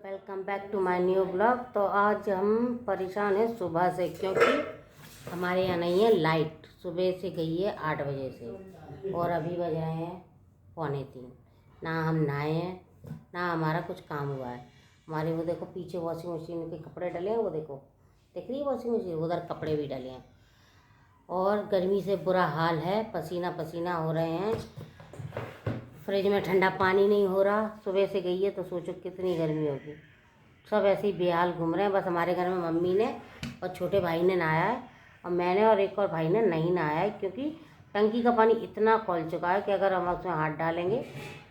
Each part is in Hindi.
Welcome back to my new blog. तो आज हम परेशान हैं सुबह से, क्योंकि हमारे यहाँ नहीं है लाइट। सुबह से गई है 8 बजे से और अभी बज रहे हैं 2:45। ना हम नहाए हैं ना हमारा कुछ काम हुआ है। हमारे वो देखो पीछे वॉशिंग मशीन के कपड़े डले हैं, वो देखो दिख रही है वॉशिंग मशीन, उधर कपड़े भी डले हैं और गर्मी से बुरा हाल है, पसीना पसीना हो रहे हैं। फ्रिज में ठंडा पानी नहीं हो रहा। सुबह से गई है तो सोचो कितनी गर्मी होगी। सब ऐसे ही बेहाल घूम रहे हैं। बस हमारे घर में मम्मी ने और छोटे भाई ने नहाया है और मैंने और एक और भाई ने नहीं नहाया है, क्योंकि टंकी का पानी इतना खौल चुका है कि अगर हम उसमें हाथ डालेंगे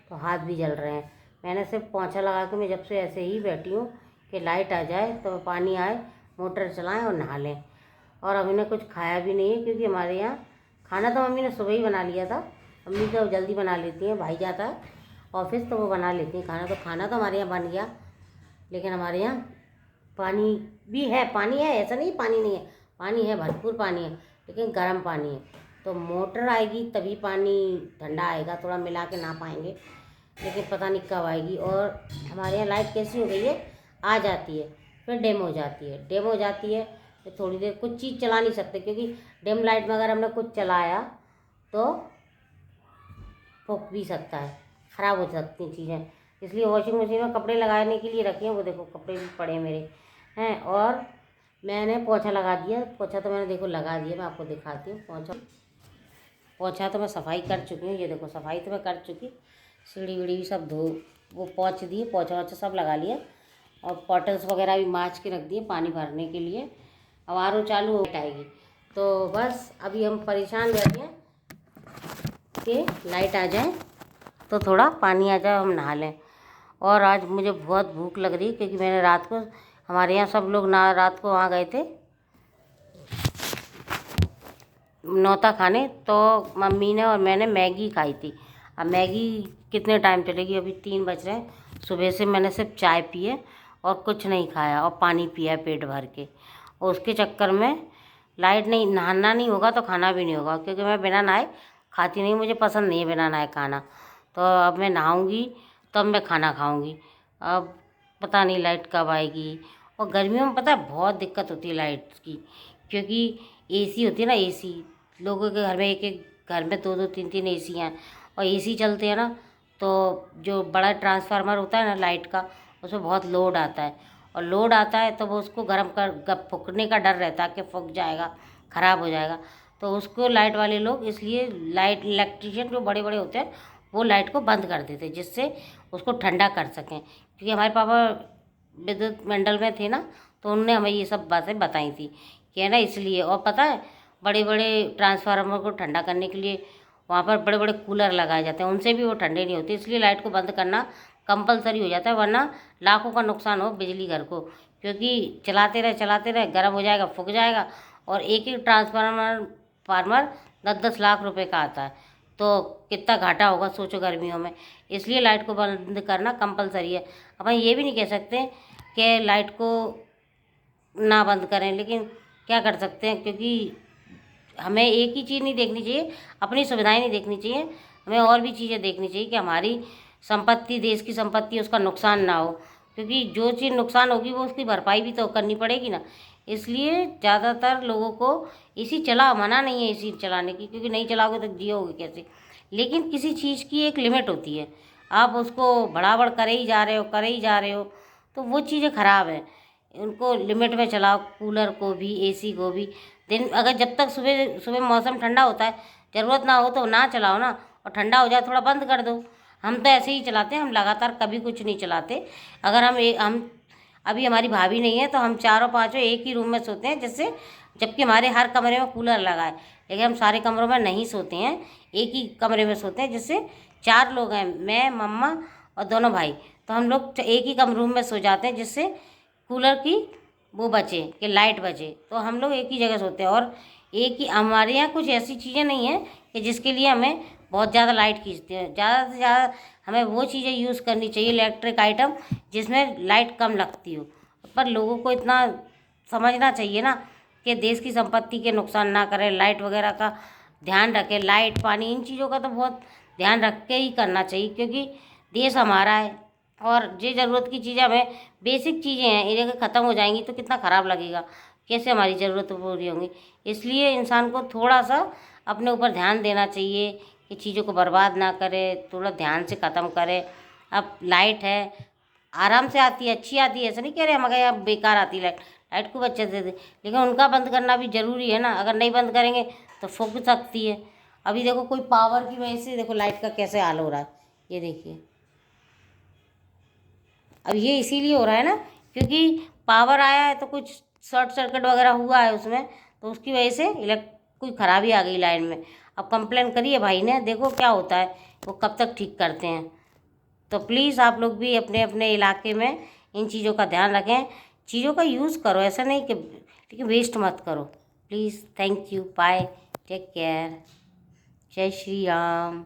तो हाथ भी जल रहे हैं। मैंने सिर्फ पोंछा लगा के मैं जब से ऐसे ही बैठी हूँ कि लाइट आ जाए तो पानी आए, मोटर चलाएँ और नहा लें। और अभी ने कुछ खाया भी नहीं है, क्योंकि हमारे यहाँ खाना तो मम्मी ने सुबह ही बना लिया था। मम्मी तो जल्दी बना लेती हैं, भाई जाता है ऑफिस तो वो बना लेती हैं खाना। तो खाना तो हमारे यहाँ बन गया, लेकिन हमारे यहाँ पानी भी है। पानी है, ऐसा नहीं पानी नहीं है, पानी है, भरपूर पानी है, लेकिन गर्म पानी है। तो मोटर आएगी तभी पानी ठंडा आएगा, थोड़ा मिला के ना पाएंगे, लेकिन पता नहीं कब आएगी। और हमारे यहाँ लाइट कैसी हो गई है, आ जाती है फिर डिम हो जाती है, डिम हो जाती है तो थोड़ी देर कुछ चीज़ चला नहीं सकते, क्योंकि डिम लाइट में अगर हमने कुछ चलाया तो फूक भी सकता है, ख़राब हो सकती चीज़ें। इसलिए वॉशिंग मशीन में कपड़े लगाने के लिए रखे हैं। वो देखो कपड़े भी पड़े मेरे हैं। और मैंने पोंछा लगा दिया। पोंछा तो मैंने देखो लगा दिया, मैं आपको दिखाती हूँ। पोंछा तो मैं सफाई कर चुकी हूँ। ये देखो सफाई तो मैं कर चुकी, सीढ़ी वीढ़ी भी सब धो वो पोंछ दिए, पोंछा वोछा सब लगा लिया और बॉटल्स वगैरह भी माँज के रख दिए पानी भरने के लिए। अब आर ओ चालू हो आएगी तो बस अभी हम परेशान बैठे हैं कि लाइट आ जाए तो थोड़ा पानी आ जाए, हम नहा लें। और आज मुझे बहुत भूख लग रही है, क्योंकि मैंने रात को, हमारे यहाँ सब लोग ना रात को वहाँ गए थे नौता खाने, तो मम्मी ने और मैंने मैगी खाई थी। अब मैगी कितने टाइम चलेगी, अभी 3 बज रहे हैं। सुबह से मैंने सिर्फ चाय पी है और कुछ नहीं खाया और पानी पिया है पेट भर के। और उसके चक्कर में लाइट नहीं, नहाना नहीं होगा तो खाना भी नहीं होगा, क्योंकि मैं बिना नहाए खाती नहीं, मुझे पसंद नहीं है बिना नहाए खाना। तो अब मैं नहाऊंगी तब मैं खाना खाऊंगी। अब पता नहीं लाइट कब आएगी। और गर्मियों में पता है बहुत दिक्कत होती है लाइट की, क्योंकि एसी होती है ना, एसी लोगों के घर में, एक एक घर में 2-2 3-3 एसी हैं। और एसी चलते हैं ना तो जो बड़ा ट्रांसफार्मर होता है ना लाइट का, उसमें बहुत लोड आता है। और लोड आता है तो वो उसको गर्म कर फूकने का डर रहता है कि फूक जाएगा, ख़राब हो जाएगा। तो उसको लाइट वाले लोग इसलिए लाइट इलेक्ट्रिशियन जो बड़े बड़े होते हैं वो लाइट को बंद कर देते, जिससे उसको ठंडा कर सकें। क्योंकि हमारे पापा विद्युत मंडल में थे ना, तो उन्होंने हमें ये सब बातें बताई थी कि है ना, इसलिए। और पता है बड़े बड़े ट्रांसफार्मर को ठंडा करने के लिए वहाँ पर बड़े बड़े कूलर लगाए जाते हैं, उनसे भी वो ठंडे नहीं होते। इसलिए लाइट को बंद करना कंपलसरी हो जाता है, वरना लाखों का नुकसान हो बिजली घर को। क्योंकि चलाते रहे गर्म हो जाएगा, फूक जाएगा। और एक एक फार्मर 10-10 लाख रुपए का आता है, तो कितना घाटा होगा सोचो गर्मियों में। इसलिए लाइट को बंद करना कंपलसरी है। अपन ये भी नहीं कह सकते कि लाइट को ना बंद करें, लेकिन क्या कर सकते हैं, क्योंकि हमें एक ही चीज़ नहीं देखनी चाहिए, अपनी सुविधाएं नहीं देखनी चाहिए, हमें और भी चीज़ें देखनी चाहिए कि हमारी संपत्ति, देश की संपत्ति, उसका नुकसान ना हो। क्योंकि जो चीज़ नुकसान होगी वो उसकी भरपाई भी तो करनी पड़ेगी ना। इसलिए ज़्यादातर लोगों को एसी चला, मना नहीं है एसी चलाने की, क्योंकि नहीं चलाओगे तो जियोगे कैसे। लेकिन किसी चीज़ की एक लिमिट होती है, आप उसको बढ़ावड़ करे ही जा रहे हो तो वो चीज़ें ख़राब हैं। उनको लिमिट में चलाओ, कूलर को भी एसी को भी। दिन अगर जब तक सुबह सुबह मौसम ठंडा होता है, ज़रूरत ना हो तो ना चलाओ ना, और ठंडा हो जाए थोड़ा बंद कर दो। हम तो ऐसे ही चलाते हैं, हम लगातार कभी कुछ नहीं चलाते। अगर हम अभी हमारी भाभी नहीं है तो हम चारों पाँचों एक ही रूम में सोते हैं, जिससे, जबकि हमारे हर कमरे में कूलर लगा है, लेकिन हम सारे कमरों में नहीं सोते हैं, एक ही कमरे में सोते हैं। जिससे 4 लोग हैं, मैं, मम्मा और दोनों भाई, तो हम लोग एक ही रूम में सो जाते हैं, जिससे कूलर की वो बचे कि लाइट बचे। तो हम लोग एक ही जगह सोते हैं। और एक ही, हमारे यहाँ कुछ ऐसी चीज़ें नहीं हैं कि जिसके लिए हमें बहुत ज़्यादा लाइट खींचती है। ज़्यादा से ज़्यादा हमें वो चीज़ें यूज़ करनी चाहिए, इलेक्ट्रिक आइटम, जिसमें लाइट कम लगती हो। पर लोगों को इतना समझना चाहिए ना कि देश की संपत्ति के नुकसान ना करें, लाइट वगैरह का ध्यान रखें। लाइट, पानी, इन चीज़ों का तो बहुत ध्यान रख के ही करना चाहिए, क्योंकि देश हमारा है, और ये ज़रूरत की चीज़ें हमें बेसिक चीज़ें हैं, ये अगर ख़त्म हो जाएंगी तो कितना ख़राब लगेगा, कैसे हमारी ज़रूरत पूरी होंगी। इसलिए इंसान को थोड़ा सा अपने ऊपर ध्यान देना चाहिए कि चीज़ों को बर्बाद ना करे, थोड़ा ध्यान से ख़त्म करे। अब लाइट है, आराम से आती है, अच्छी आती है, ऐसा नहीं कह रहे हमारे यहाँ बेकार आती है लाइट, लाइट खूब अच्छे से दे, लेकिन उनका बंद करना भी ज़रूरी है ना। अगर नहीं बंद करेंगे तो फूक सकती है। अभी देखो कोई पावर की वजह से देखो लाइट का कैसे हाल हो रहा है, ये देखिए। अब ये इसीलिए हो रहा है ना, क्योंकि पावर आया है तो कुछ शॉर्ट सर्किट वगैरह हुआ है उसमें, तो उसकी वजह से कोई खराबी आ गई लाइन में। अब कंप्लेन करिए भाई ने, देखो क्या होता है, वो कब तक ठीक करते हैं। तो प्लीज़ आप लोग भी अपने अपने इलाके में इन चीज़ों का ध्यान रखें, चीज़ों का यूज़ करो, ऐसा नहीं कि लेकिन वेस्ट मत करो please. Thank you, bye, take care, जय श्री राम।